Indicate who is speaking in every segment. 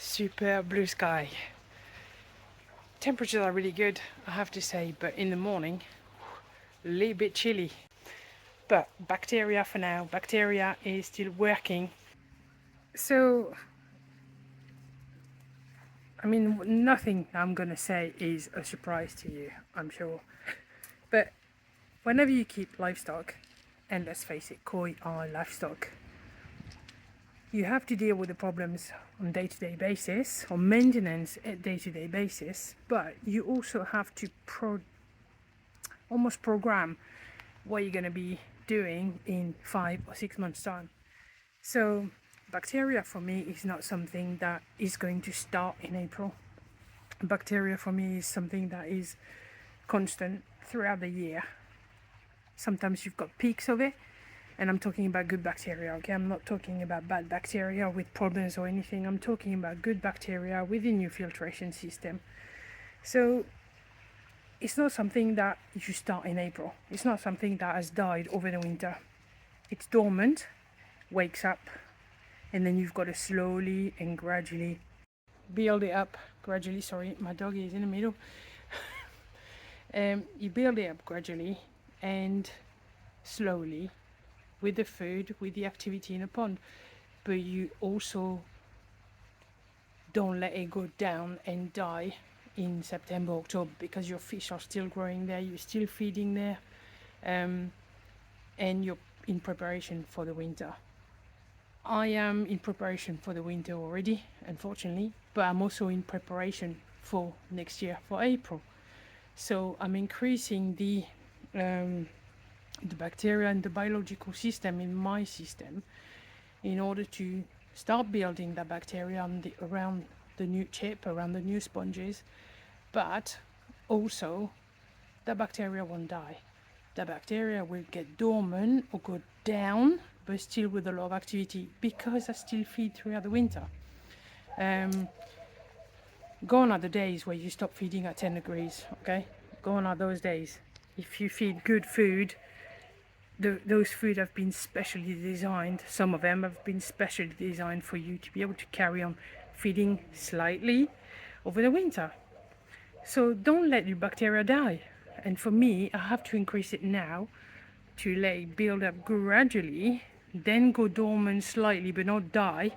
Speaker 1: super blue sky. Temperatures are really good, I have to say, but in the morning, a little bit chilly. But bacteria for now, bacteria is still working. So, I mean, nothing I'm gonna say is a surprise to you, I'm sure. But whenever you keep livestock, and let's face it, koi are livestock, you have to deal with the problems on day-to-day basis, or maintenance at day-to-day basis, but you also have to almost program what you're going to be doing in 5 or 6 months time. So bacteria for me is not something that is going to start in April. Bacteria for me is something that is constant throughout the year. Sometimes you've got peaks of it, and I'm talking about good bacteria, okay? I'm not talking about bad bacteria with problems or anything. I'm talking about good bacteria within your filtration system. So it's not something that you start in April. It's not something that has died over the winter. It's dormant, wakes up, and then you've got to slowly and gradually build it up. Gradually, sorry, my dog is in the middle. You build it up gradually and slowly with the food, with the activity in a pond. But you also don't let it go down and die in September, October, because your fish are still growing there, you're still feeding there, and you're in preparation for the winter. I am in preparation for the winter already, unfortunately, but I'm also in preparation for next year, for April. So I'm increasing the bacteria and the biological system in my system in order to start building that bacteria around the new chip, around the new sponges, but also the bacteria won't die. The bacteria will get dormant or go down, but still with a lot of activity, because I still feed throughout the winter. Gone are the days where you stop feeding at 10 degrees, okay? Gone are those days. If you feed good food, those food have been specially designed. Some of them have been specially designed for you to be able to carry on feeding slightly over the winter. So don't let your bacteria die. And for me, I have to increase it now to let it build up gradually, then go dormant slightly but not die,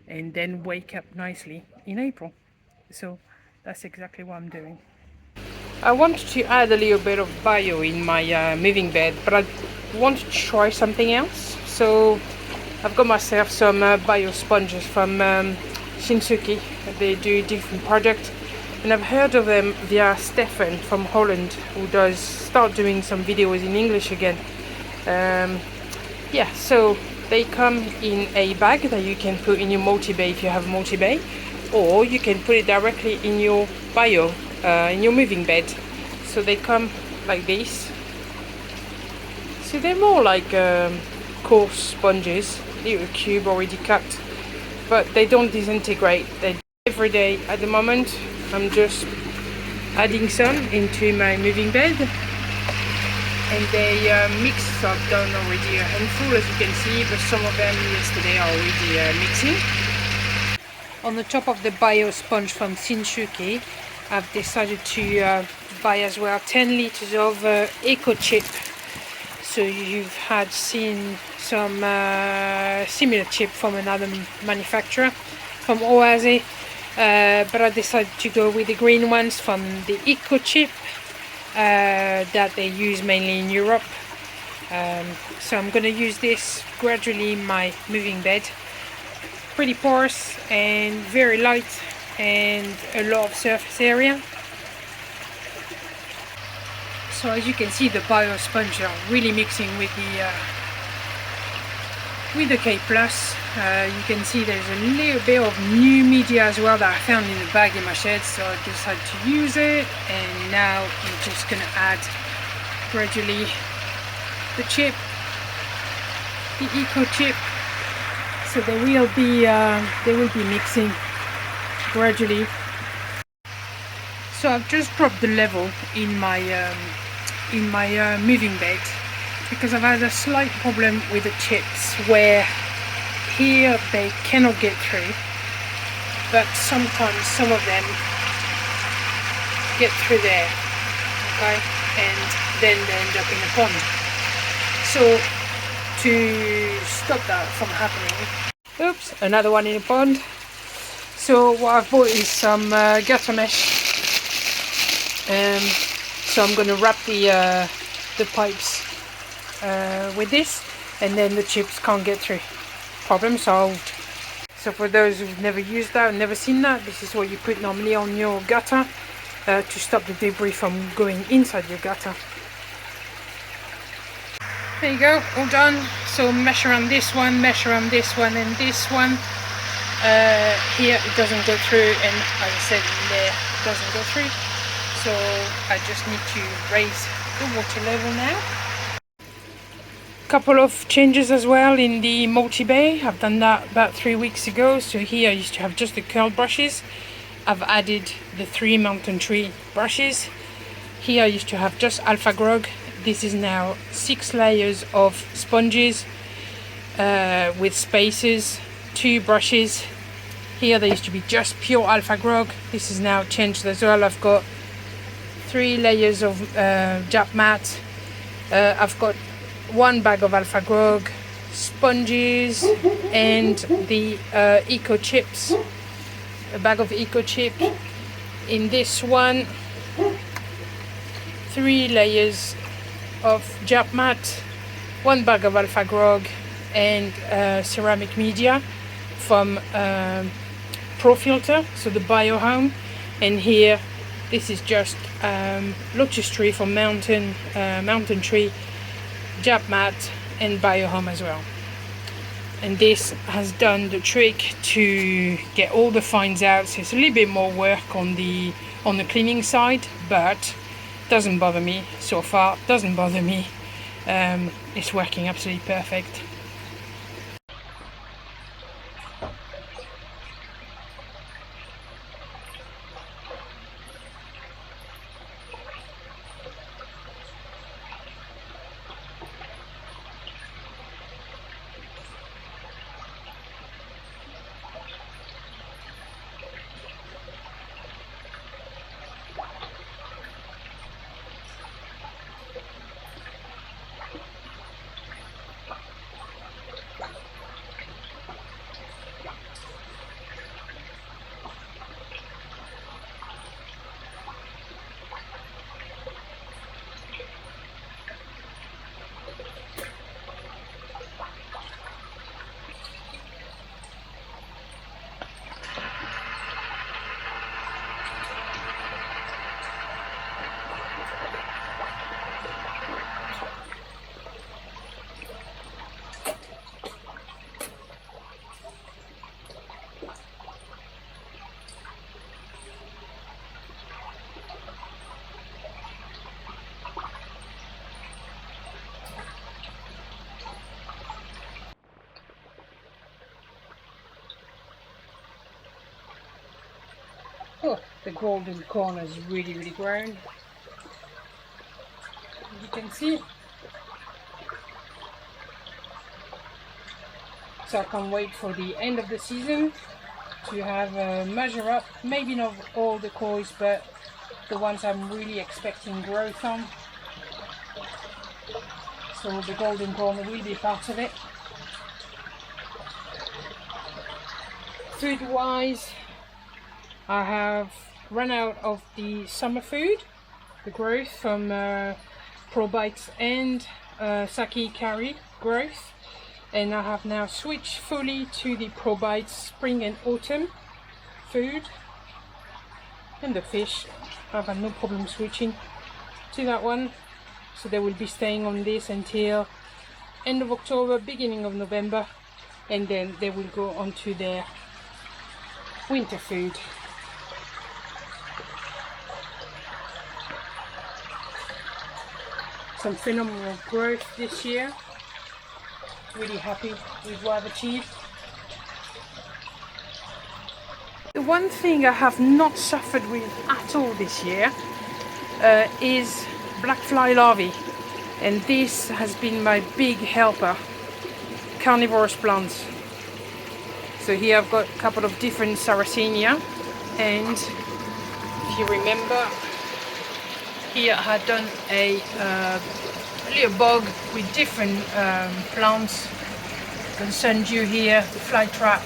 Speaker 1: and then wake up nicely in April. So that's exactly what I'm doing. I want to add a little bit of bio in my moving bed, but I want to try something else. So I've got myself some bio sponges from Shinsuke. They do different projects, and I've heard of them via Stefan from Holland, who does start doing some videos in English again. Yeah, so they come in a bag that you can put in your multi-bay if you have a multi-bay, or you can put it directly in your bio, in your moving bed. So they come like this. So they're more like coarse sponges, little cube already cut, but they don't disintegrate. Every day at the moment I'm just adding some into my moving bed, and they mix. So I've done already a handful, as you can see, but some of them yesterday are already mixing. On the top of the bio sponge from Shinsuke, I've decided to buy as well 10 liters of eco chip. So you've had seen some similar chip from another manufacturer, from Oase, but I decided to go with the green ones from the eco chip that they use mainly in Europe. So I'm going to use this gradually in my moving bed. Pretty porous and very light, and a lot of surface area. So as you can see, the bio sponge are really mixing with the K+. You can see there's a little bit of new media as well that I found in the bag in my shed, so I decided to use it. And now I'm just going to add gradually the chip, the eco chip. So they will be mixing gradually. So I've just dropped the level in my moving bed, because I've had a slight problem with the chips where here they cannot get through, but sometimes some of them get through there, okay, and then they end up in the pond. So to stop that from happening, oops, another one in the pond. So what I've bought is some gutter mesh. So I'm going to wrap the pipes with this, and then the chips can't get through. Problem solved. So for those who've never used that, never seen that, this is what you put normally on your gutter to stop the debris from going inside your gutter. There you go, all done. So mesh around this one, mesh around this one, and this one. Here it doesn't go through, and as I said, in there it doesn't go through. So I just need to raise the water level now. Couple of changes as well in the multi-bay. I've done that about 3 weeks ago. So here I used to have just the curl brushes. I've added the 3 mountain tree brushes. Here I used to have just alpha grog. This is now 6 layers of sponges with spacers, 2 brushes. Here there used to be just pure alpha grog. This is now changed as well. I've got 3 layers of Jap mat. I've got 1 bag of alpha grog, sponges, and the eco chips. A bag of eco chip. In this one, 3 layers of Jap mat, 1 bag of alpha grog, and ceramic media from Pro Filter, so the biohome. And here this is just lotus tree from mountain tree, Jap mat, and biohome as well. And this has done the trick to get all the fines out. So it's a little bit more work on the cleaning side, but doesn't bother me so far. Doesn't bother me. It's working absolutely perfect. Oh, the golden corn has really grown. You can see. So I can't wait for the end of the season to have a measure up, maybe not all the koi, but the ones I'm really expecting growth on. So the golden corn will be part of it. Food wise, I have run out of the summer food, the growth from Pro Bites and Saki Kari growth, and I have now switched fully to the Pro Bites spring and autumn food. And the fish, I've had no problem switching to that one, so they will be staying on this until end of October, beginning of November, and then they will go on to their winter food. Some phenomenal growth this year. Really happy with what I've achieved. The one thing I have not suffered with at all this year is black fly larvae, and this has been my big helper. Carnivorous plants. So here I've got a couple of different Sarracenia, and if you remember, here I had done a little bog with different plants. The sundew here, the fly trap,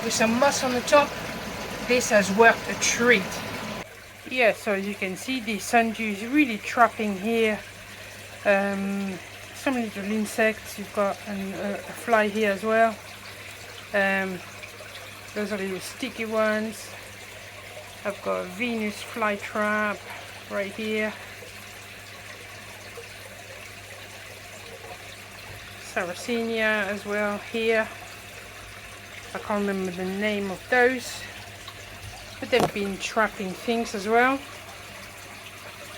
Speaker 1: with some moss on the top. This has worked a treat. Yeah, so as you can see, the sundew is really trapping here. Some little insects. You've got a fly here as well. Those are little sticky ones. I've got a Venus fly trap right here. Sarracenia as well here. I can't remember the name of those, but they've been trapping things as well.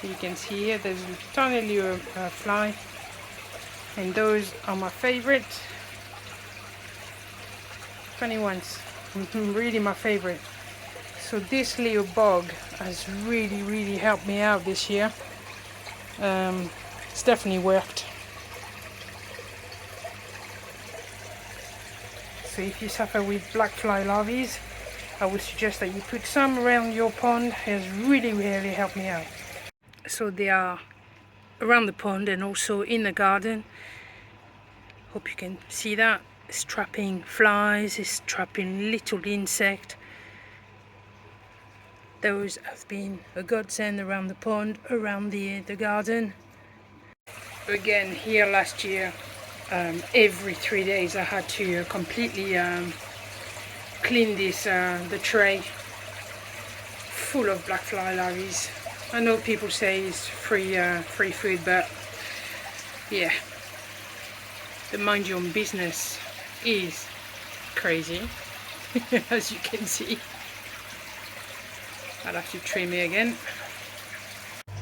Speaker 1: So you can see here there's a tiny little fly, and those are my favorite. Funny ones, really my favorite. So this little bog has really helped me out this year. It's definitely worked. So if you suffer with black fly larvae, I would suggest that you put some around your pond. It has really helped me out. So they are around the pond and also in the garden. Hope you can see that. It's trapping flies, it's trapping little insect. Those have been a godsend around the pond, around the garden. Again, here last year, every 3 days I had to completely clean this the tray full of black fly larvae. I know people say it's free food, but yeah, the mind your own business is crazy. As you can see, I'll have to trim it again.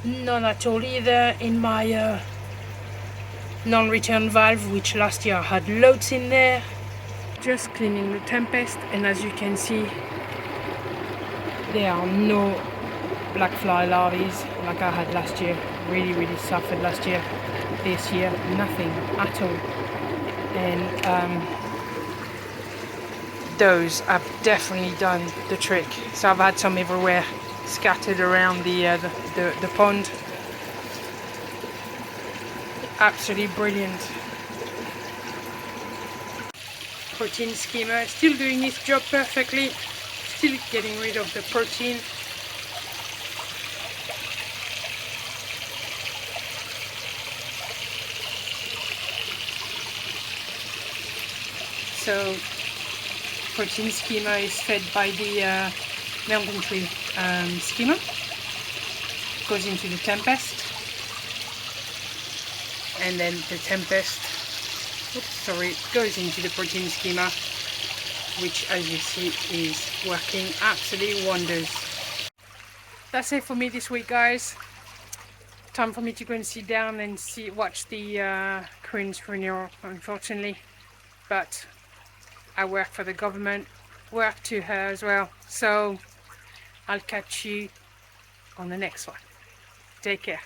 Speaker 1: None at all either in my non-return valve, which last year I had loads in there. Just cleaning the Tempest, and as you can see, there are no black fly larvae like I had last year. Really suffered last year. This year, nothing at all. And those have definitely done the trick. So I've had some everywhere, scattered around the pond. Absolutely brilliant. Protein skimmer still doing its job perfectly, still getting rid of the protein. So protein skimmer is fed by the mountain tree skimmer, goes into the Tempest, and then the Tempest goes into the protein skimmer, which as you see is working absolutely wonders. That's it for me this week, guys. Time for me to go and sit down and watch the Queen's funeral, unfortunately, but I work for the government, work to her as well, so I'll catch you on the next one. Take care.